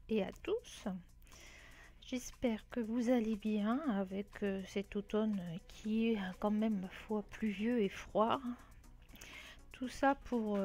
et à tous. J'espère que vous allez bien avec cet automne qui est quand même ma foi pluvieux et froid. Tout ça pour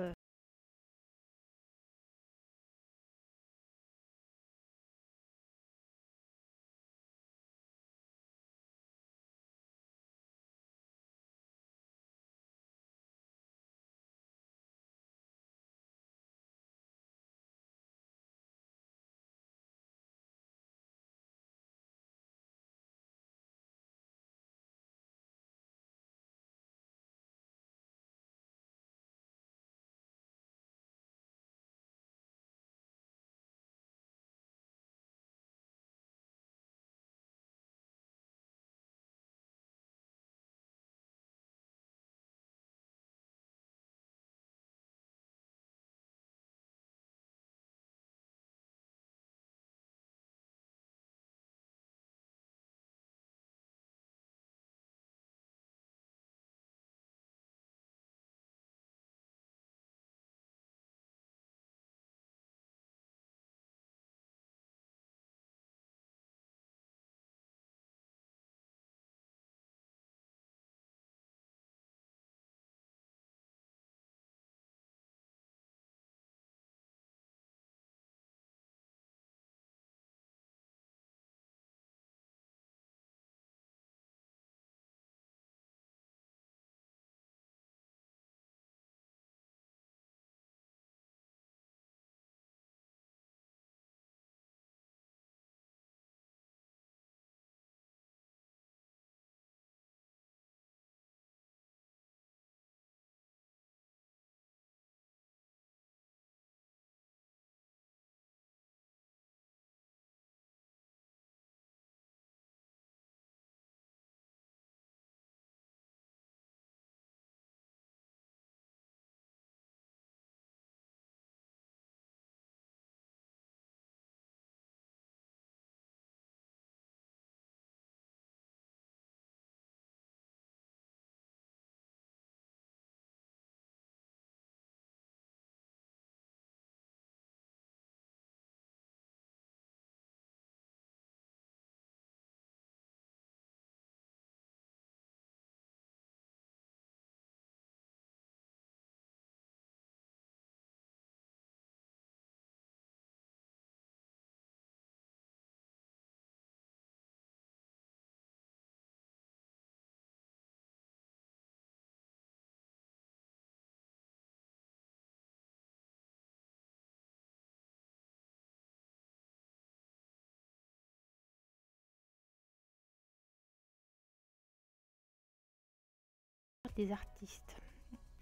des artistes.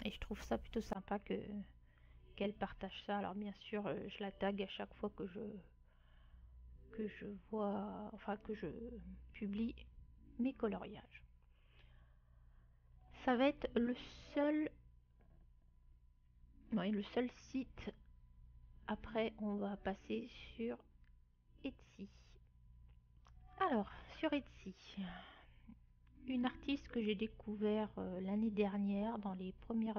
Et je trouve ça plutôt sympa qu'elle partage ça. Alors bien sûr, je la tag à chaque fois que je vois, enfin que je publie mes coloriages. Ça va être le seul, ouais, le seul site. Après, on va passer sur Etsy. Alors, sur Etsy, une artiste que j'ai découvert l'année dernière dans les premiers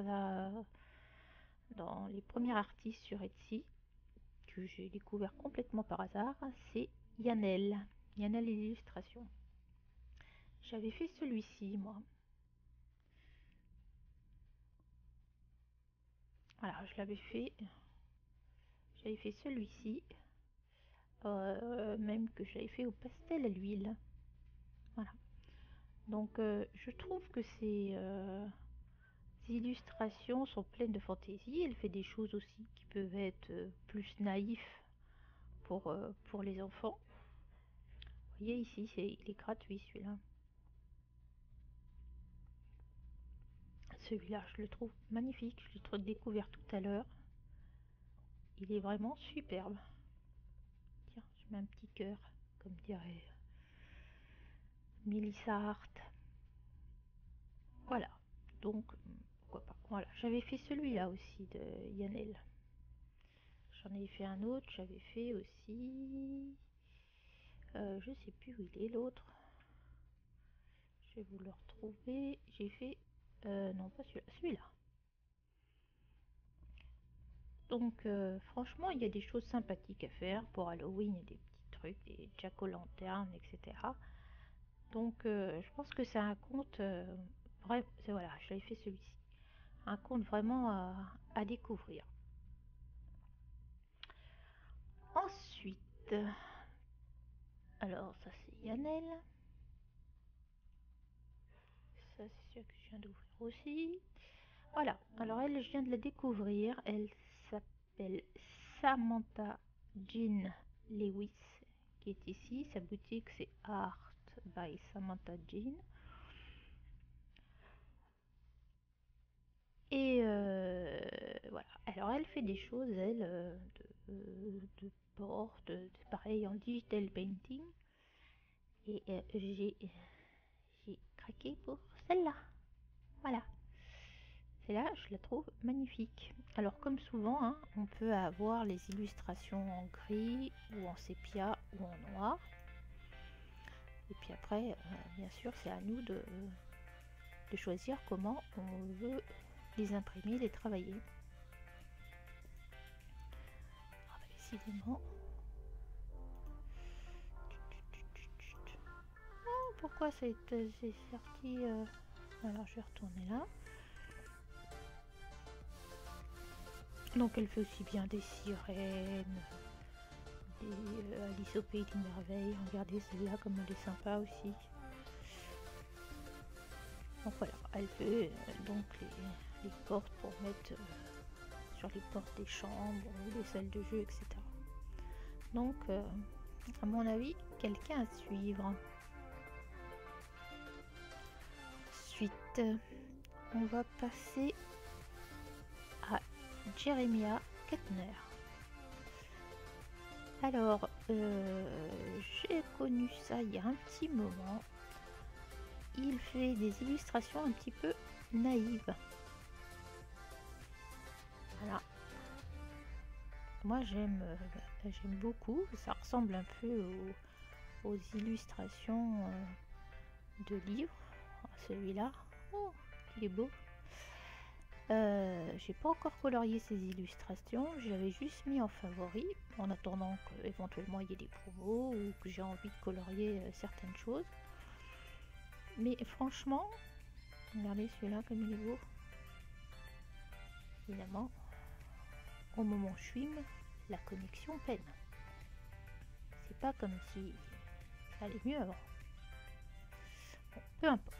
artistes sur Etsy, que j'ai découvert complètement par hasard, c'est Yannel. Yannel Illustration. J'avais fait celui-ci, moi. Voilà, j'avais fait celui-ci, même que j'avais fait au pastel à l'huile. Voilà. Donc, je trouve que ces illustrations sont pleines de fantaisie. Elle fait des choses aussi qui peuvent être plus naïfs pour les enfants. Vous voyez ici, il est gratuit celui-là. Celui-là, je le trouve magnifique. Je l'ai découvert tout à l'heure. Il est vraiment superbe. Tiens, je mets un petit cœur, comme dirait Melissa Hart. Voilà. Donc, pourquoi pas. Voilà, j'avais fait celui-là aussi de Yannel. J'en ai fait un autre. J'avais fait aussi... je sais plus où il est l'autre. Je vais vous le retrouver. J'ai fait... non, pas celui-là. Celui-là. Donc franchement, il y a des choses sympathiques à faire pour Halloween, il y a des petits trucs, des jack-o'-lantern, etc. Donc je pense que c'est un conte, vrai, voilà, j'avais fait celui-ci, un conte vraiment à découvrir. Ensuite, alors ça c'est Yannel, ça c'est celui que je viens d'ouvrir aussi. Voilà, alors elle, je viens de la découvrir, elle s'appelle Samantha Jean Lewis, qui est ici, sa boutique c'est Art by Samantha Jean. Et voilà, alors elle fait des choses, elle, de porte, pareil en digital painting. Et j'ai craqué pour celle-là. Voilà. Celle-là, je la trouve magnifique. Alors comme souvent, hein, on peut avoir les illustrations en gris ou en sépia ou en noir. Et puis après, bien sûr, c'est à nous de choisir comment on veut les imprimer, les travailler. Ah bah, décidément. Oh, pourquoi c'est sorti alors je vais retourner là. Donc elle fait aussi bien des sirènes, des Alice au pays des merveilles. Regardez celle-là comme elle est sympa aussi. Donc voilà, elle fait donc les portes pour mettre sur les portes des chambres ou des salles de jeu, etc. Donc à mon avis, quelqu'un à suivre. Ensuite, on va passer à Jeremiah Kettner. Alors, j'ai connu ça il y a un petit moment. Il fait des illustrations un petit peu naïves. Voilà. Moi j'aime beaucoup. Ça ressemble un peu aux illustrations de livres. Celui-là, oh, il est beau. J'ai pas encore colorié ces illustrations, j'avais juste mis en favori en attendant qu'éventuellement il y ait des promos ou que j'ai envie de colorier certaines choses. Mais franchement, regardez celui-là comme il est beau. Évidemment, au moment où je filme, la connexion peine. C'est pas comme si ça allait mieux avant. Bon, peu importe.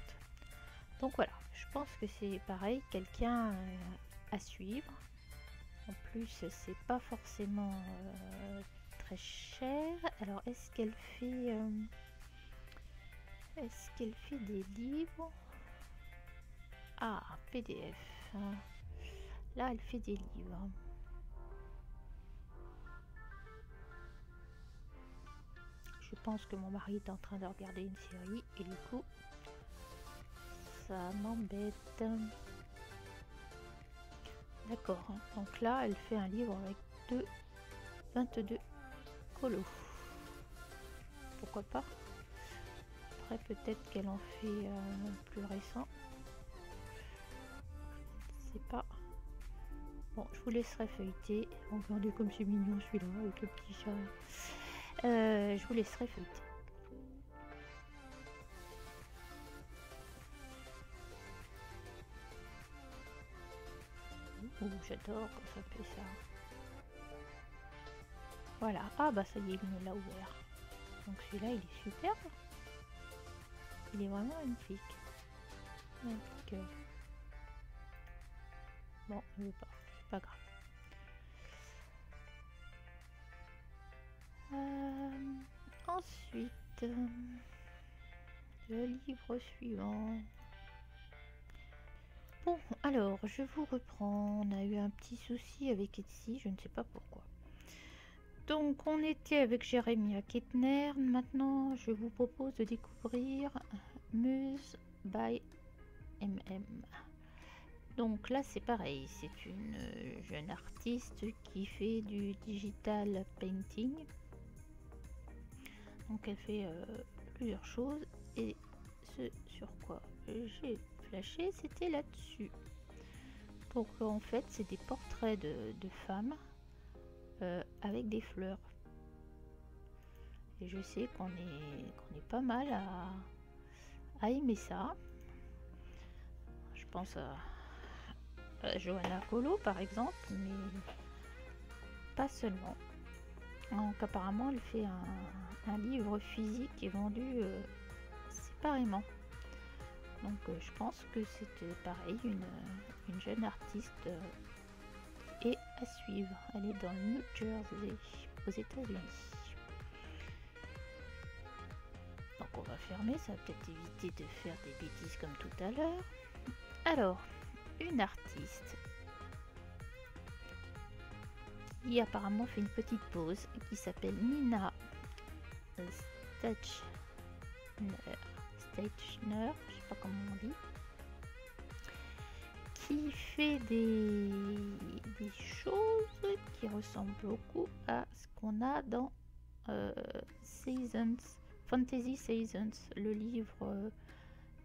Donc voilà, je pense que c'est pareil, quelqu'un à suivre. En plus, c'est pas forcément très cher. Alors, est-ce qu'elle fait des livres? Ah, PDF. Là, elle fait des livres. Je pense que mon mari est en train de regarder une série et du coup, ça m'embête. D'accord. Donc là, elle fait un livre avec 22 colos. Pourquoi pas? Après, peut-être qu'elle en fait plus récent. Je sais pas. Bon, je vous laisserai feuilleter. Regardez comme c'est mignon celui-là avec le petit chat. Je vous laisserai feuilleter. J'adore quand ça fait ça. Voilà. Ah bah ça y est, il me l'a ouvert. Donc celui-là, il est superbe. Il est vraiment magnifique. Magnifique. Bon, il veut pas. C'est pas grave. Ensuite, le livre suivant. Bon, alors, je vous reprends. On a eu un petit souci avec Etsy, je ne sais pas pourquoi. Donc, on était avec Jeremiah Kettner. Maintenant, je vous propose de découvrir Muse by MM. Donc là, c'est pareil. C'est une jeune artiste qui fait du digital painting. Donc, elle fait plusieurs choses. Et ce sur quoi j'ai flashé, c'était là-dessus. Donc en fait c'est des portraits de femmes avec des fleurs. Et je sais qu'on est pas mal à aimer ça. Je pense à Johanna Colo par exemple, mais pas seulement. Donc apparemment elle fait un livre physique qui est vendu séparément. Donc je pense que c'est pareil, une jeune artiste et à suivre. Elle est dans le New Jersey, aux États-Unis. Donc on va fermer, ça va peut-être éviter de faire des bêtises comme tout à l'heure. Alors, une artiste qui apparemment fait une petite pause, qui s'appelle Nina Stechner, je sais pas comment on dit, qui fait des choses qui ressemblent beaucoup à ce qu'on a dans Seasons, Fantasy Seasons, le livre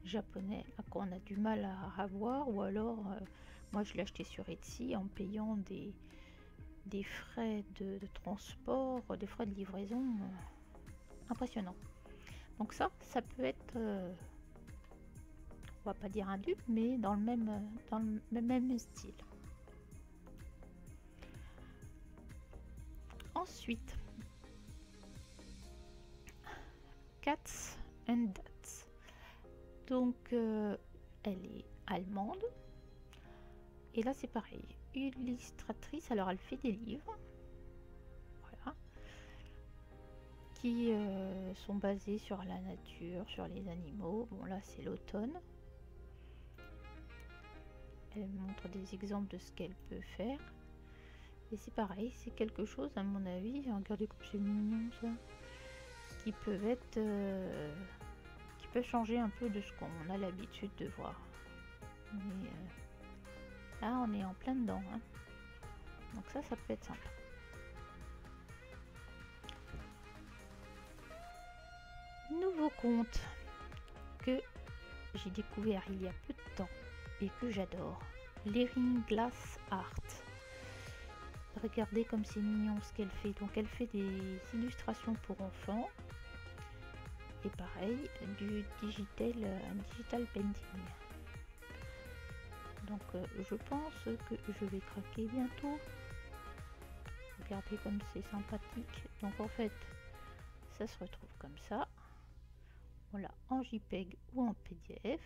japonais qu'on a du mal à avoir, ou alors moi je l'ai acheté sur Etsy en payant des frais de transport, des frais de livraison impressionnants. Donc ça peut être, on va pas dire un dupe, mais dans le même style. Ensuite, Cats and Dats. Donc elle est allemande. Et là c'est pareil, illustratrice, alors elle fait des livres, voilà, qui sont basés sur la nature, sur les animaux. Bon là c'est l'automne. Elle montre des exemples de ce qu'elle peut faire. Et c'est pareil, c'est quelque chose à mon avis, regardez comme c'est mignon ça, qui peuvent être, qui peut changer un peu de ce qu'on a l'habitude de voir. Mais là on est en plein dedans, hein. Donc ça peut être sympa. Nouveau compte que j'ai découvert il y a peu de temps et que j'adore, Lerin Glass Art. Regardez comme c'est mignon ce qu'elle fait. Donc elle fait des illustrations pour enfants et pareil du digital painting. Donc je pense que je vais craquer bientôt. Regardez comme c'est sympathique. Donc en fait ça se retrouve comme ça. On l'a en JPEG ou en PDF.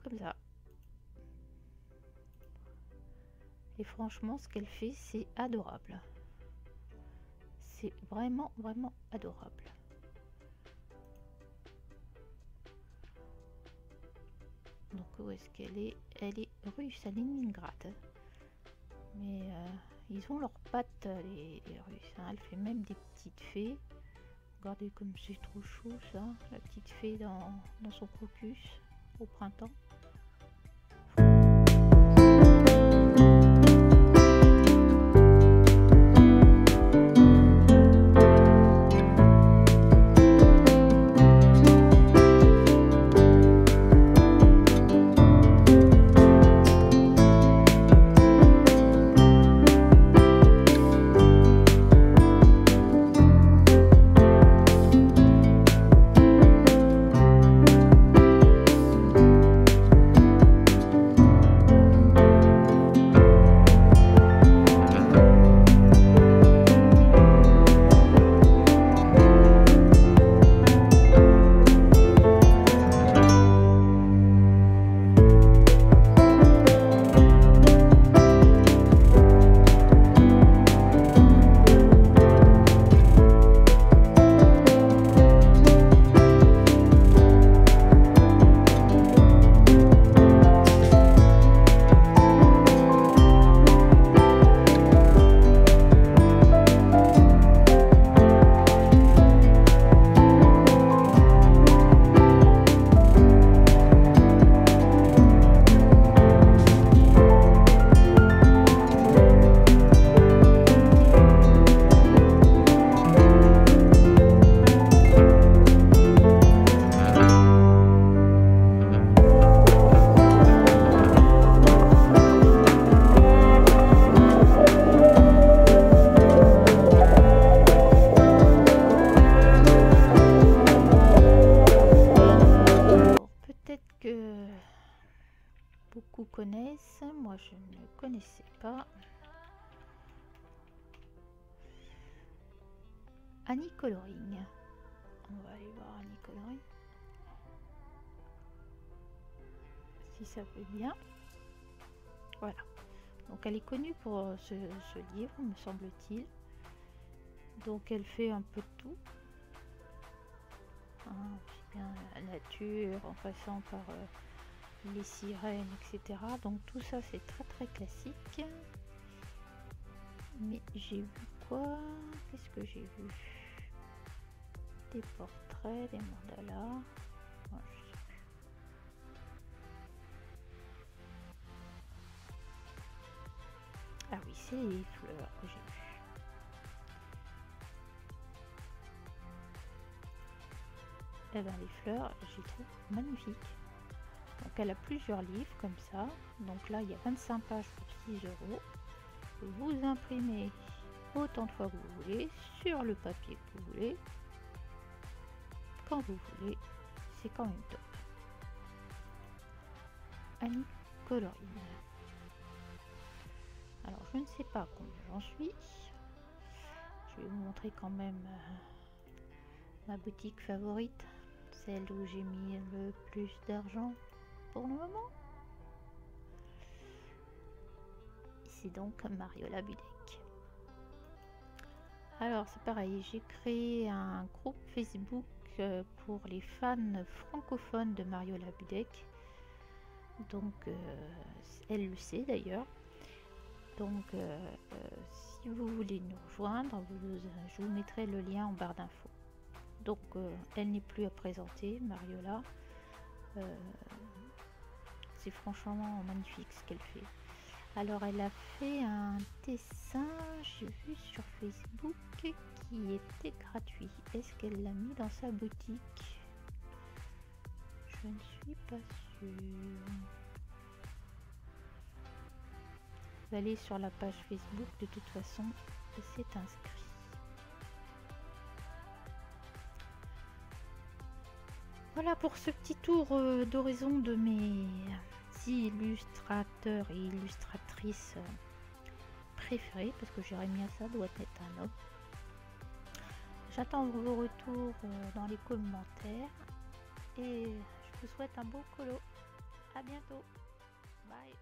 Comme ça. Et franchement ce qu'elle fait c'est adorable. C'est vraiment adorable. Donc où est-ce qu'elle est? Elle est russe à Leningrad. Mais ils ont leurs pattes les Russes, hein. Elle fait même des petites fées. Regardez comme c'est trop chou ça. La petite fée dans son crocus au printemps. Annie Coloring. On va aller voir Annie Coloring. Si ça veut bien. Voilà. Donc elle est connue pour ce livre, me semble-t-il. Donc elle fait un peu de tout. Aussi bien la nature, en passant par les sirènes, etc. Donc tout ça c'est très très classique. Mais j'ai vu quoi? Qu'est-ce que j'ai vu? Des portraits, des mandalas. Ouais, je sais plus. Ah oui, c'est les fleurs que j'ai vues. Eh ben les fleurs, je les trouve magnifiques. Donc elle a plusieurs livres comme ça. Donc là, il y a 25 pages pour 6 euros. Vous imprimez autant de fois que vous voulez, sur le papier que vous voulez, quand vous voulez. C'est quand même top. Annie Coloring. Alors je ne sais pas combien j'en suis. Je vais vous montrer quand même ma boutique favorite, celle où j'ai mis le plus d'argent pour le moment. C'est donc Mariola Budek. Alors c'est pareil, j'ai créé un groupe Facebook pour les fans francophones de Mariola Budek. Donc elle le sait d'ailleurs. Donc si vous voulez nous rejoindre, je vous mettrai le lien en barre d'infos. Donc elle n'est plus à présenter, Mariola. C'est franchement magnifique ce qu'elle fait. Alors elle a fait un dessin, j'ai vu sur Facebook, qui était gratuit. Est-ce qu'elle l'a mis dans sa boutique? Je ne suis pas sûre. Vous allez sur la page Facebook, de toute façon, c'est inscrit. Voilà pour ce petit tour d'horizon de mes illustrateurs et illustratrices préférés, parce que Jérémy ça doit être un homme. J'attends vos retours dans les commentaires et je vous souhaite un beau colo. À bientôt. Bye.